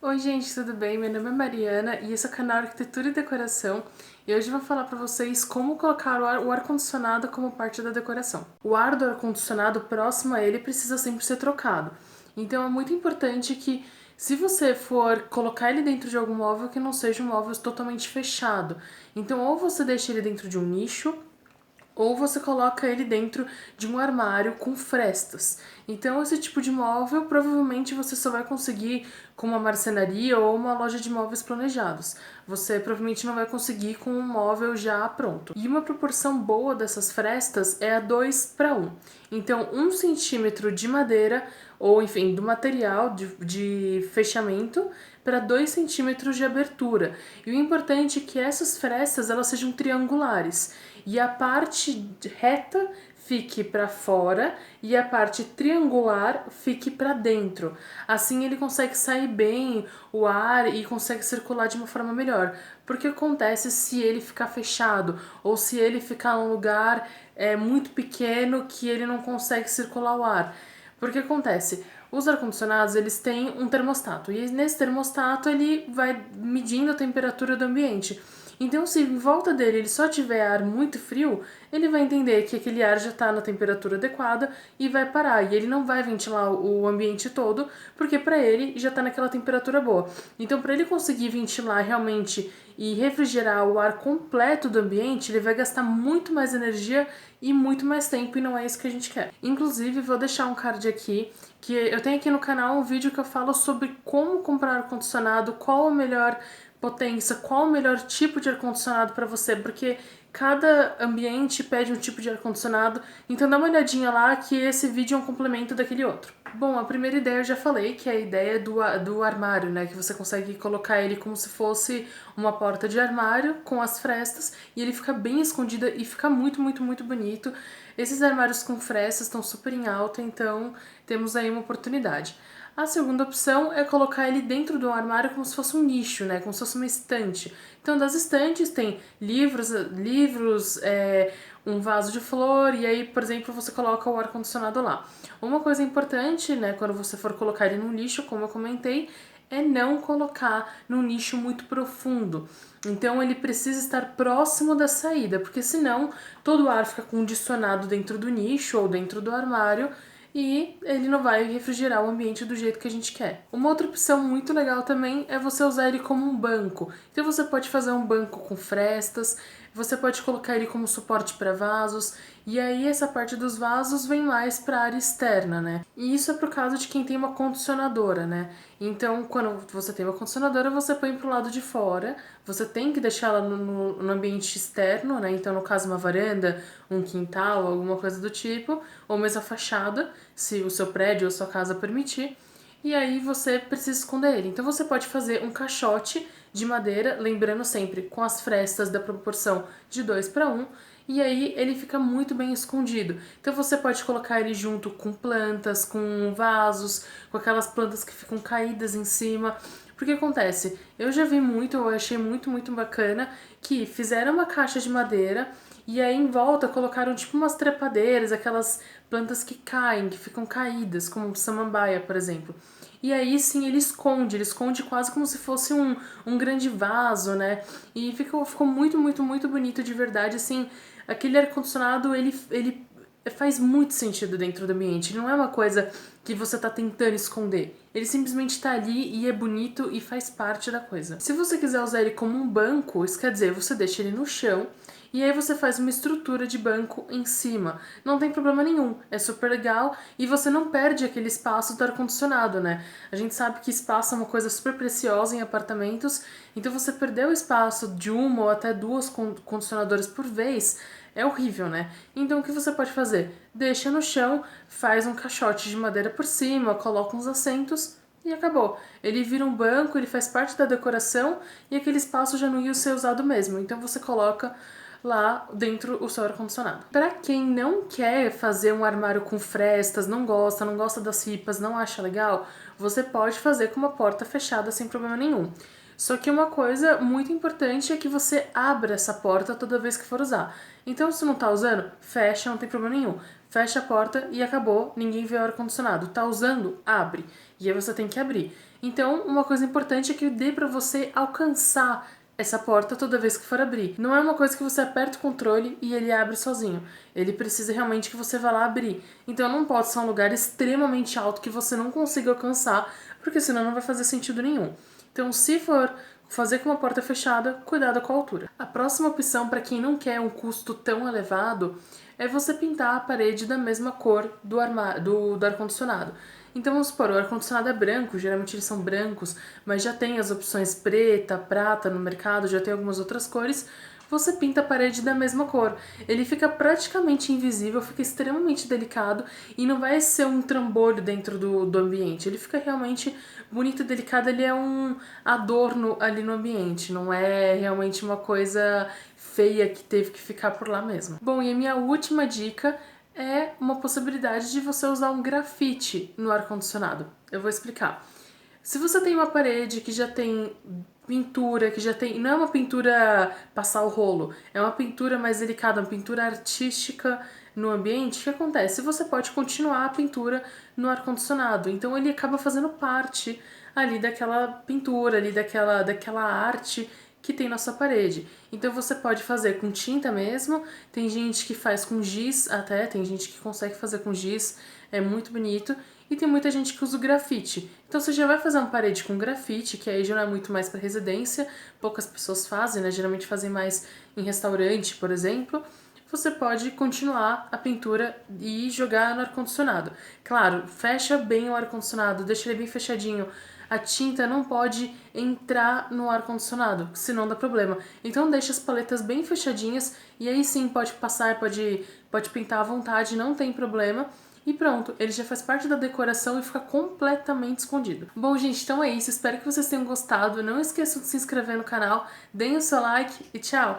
Oi gente, tudo bem? Meu nome é Mariana e esse é o canal Arquitetura e Decoração e hoje eu vou falar para vocês como colocar o ar-condicionado como parte da decoração. O ar do ar-condicionado próximo a ele precisa sempre ser trocado, então é muito importante que se você for colocar ele dentro de algum móvel que não seja um móvel totalmente fechado, então ou você deixa ele dentro de um nicho ou você coloca ele dentro de um armário com frestas. Então, esse tipo de móvel provavelmente você só vai conseguir com uma marcenaria ou uma loja de móveis planejados. Você provavelmente não vai conseguir com um móvel já pronto. E uma proporção boa dessas frestas é a 2:1. Então, 1 cm de madeira, ou enfim, do material de fechamento, para 2 cm de abertura. E o importante é que essas frestas elas sejam triangulares e a parte reta fique para fora e a parte triangular fique para dentro. Assim ele consegue sair bem o ar e consegue circular de uma forma melhor. Porque acontece se ele ficar fechado ou se ele ficar num lugar muito pequeno que ele não consegue circular o ar. Porque acontece, os ar-condicionados eles têm um termostato e nesse termostato ele vai medindo a temperatura do ambiente. Então, se em volta dele ele só tiver ar muito frio, ele vai entender que aquele ar já está na temperatura adequada e vai parar. E ele não vai ventilar o ambiente todo, porque para ele já está naquela temperatura boa. Então, para ele conseguir ventilar realmente e refrigerar o ar completo do ambiente, ele vai gastar muito mais energia e muito mais tempo, e não é isso que a gente quer. Inclusive, vou deixar um card aqui, que eu tenho aqui no canal um vídeo que eu falo sobre como comprar ar-condicionado, qual a melhor potência, qual o melhor tipo de ar-condicionado para você, porque cada ambiente pede um tipo de ar-condicionado, então dá uma olhadinha lá que esse vídeo é um complemento daquele outro. Bom, a primeira ideia eu já falei, que é a ideia do armário, né, que você consegue colocar ele como se fosse uma porta de armário com as frestas e ele fica bem escondido e fica muito, muito, muito bonito. Esses armários com frestas estão super em alta, então temos aí uma oportunidade. A segunda opção é colocar ele dentro do armário como se fosse um nicho, né? Como se fosse uma estante. Então, das estantes tem livros, um vaso de flor e aí, por exemplo, você coloca o ar-condicionado lá. Uma coisa importante, né, quando você for colocar ele no lixo, como eu comentei, é não colocar num nicho muito profundo. Então ele precisa estar próximo da saída, porque senão todo o ar fica condicionado dentro do nicho ou dentro do armário e ele não vai refrigerar o ambiente do jeito que a gente quer. Uma outra opção muito legal também é você usar ele como um banco. Então você pode fazer um banco com frestas, você pode colocar ele como suporte para vasos, e aí essa parte dos vasos vem mais para a área externa, né? E isso é por causa de quem tem uma condicionadora, né? Então, quando você tem uma condicionadora, você põe pro lado de fora, você tem que deixar ela no ambiente externo, né? Então, no caso, uma varanda, um quintal, alguma coisa do tipo, ou mesmo a fachada, se o seu prédio ou sua casa permitir. E aí você precisa esconder ele. Então você pode fazer um caixote de madeira, lembrando sempre com as frestas da proporção de 2:1, e aí ele fica muito bem escondido. Então você pode colocar ele junto com plantas, com vasos, com aquelas plantas que ficam caídas em cima. Porque acontece, eu já vi muito, eu achei muito, muito bacana, que fizeram uma caixa de madeira e aí em volta colocaram tipo umas trepadeiras, aquelas plantas que caem, que ficam caídas, como samambaia, por exemplo. E aí sim ele esconde quase como se fosse um grande vaso, né? E ficou muito, muito, muito bonito de verdade, assim, aquele ar-condicionado, ele faz muito sentido dentro do ambiente, não é uma coisa que você tá tentando esconder. Ele simplesmente tá ali e é bonito e faz parte da coisa. Se você quiser usar ele como um banco, isso quer dizer, você deixa ele no chão e aí você faz uma estrutura de banco em cima. Não tem problema nenhum, é super legal e você não perde aquele espaço do ar-condicionado, né? A gente sabe que espaço é uma coisa super preciosa em apartamentos, então você perder o espaço de uma ou até duas condicionadoras por vez é horrível, né? Então o que você pode fazer? Deixa no chão, faz um caixote de madeira por cima, coloca uns assentos e acabou. Ele vira um banco, ele faz parte da decoração e aquele espaço já não ia ser usado mesmo. Então você coloca lá dentro o seu ar-condicionado. Para quem não quer fazer um armário com frestas, não gosta das ripas, não acha legal, você pode fazer com uma porta fechada sem problema nenhum. Só que uma coisa muito importante é que você abra essa porta toda vez que for usar. Então, se não tá usando, fecha, não tem problema nenhum. Fecha a porta e acabou, ninguém vê o ar-condicionado. Tá usando? Abre. E aí você tem que abrir. Então, uma coisa importante é que dê pra você alcançar essa porta toda vez que for abrir. Não é uma coisa que você aperta o controle e ele abre sozinho. Ele precisa realmente que você vá lá abrir. Então não pode ser um lugar extremamente alto que você não consiga alcançar, porque senão não vai fazer sentido nenhum. Então, se for fazer com uma porta fechada, cuidado com a altura. A próxima opção para quem não quer um custo tão elevado é você pintar a parede da mesma cor do ar-condicionado. Então vamos supor, o ar-condicionado é branco, geralmente eles são brancos, mas já tem as opções preta, prata no mercado, já tem algumas outras cores. Você pinta a parede da mesma cor. Ele fica praticamente invisível, fica extremamente delicado e não vai ser um trambolho dentro do ambiente. Ele fica realmente bonito e delicado, ele é um adorno ali no ambiente, não é realmente uma coisa feia que teve que ficar por lá mesmo. Bom, e a minha última dica é uma possibilidade de você usar um grafite no ar-condicionado. Eu vou explicar. Se você tem uma parede que já tem pintura, que já tem. Não é uma pintura passar o rolo, é uma pintura mais delicada, uma pintura artística no ambiente, o que acontece? Você pode continuar a pintura no ar-condicionado. Então ele acaba fazendo parte ali daquela pintura, ali daquela arte que tem na sua parede. Então você pode fazer com tinta mesmo, tem gente que faz com giz até, tem gente que consegue fazer com giz, é muito bonito, e tem muita gente que usa o grafite. Então você já vai fazer uma parede com grafite, que aí já não é muito mais para residência, poucas pessoas fazem, né? Geralmente fazem mais em restaurante, por exemplo. Você pode continuar a pintura e jogar no ar-condicionado. Claro, fecha bem o ar-condicionado, deixa ele bem fechadinho. A tinta não pode entrar no ar-condicionado, senão dá problema. Então deixa as paletas bem fechadinhas e aí sim pode passar, pode pintar à vontade, não tem problema. E pronto, ele já faz parte da decoração e fica completamente escondido. Bom, gente, então é isso. Espero que vocês tenham gostado. Não esqueçam de se inscrever no canal, deem o seu like e tchau!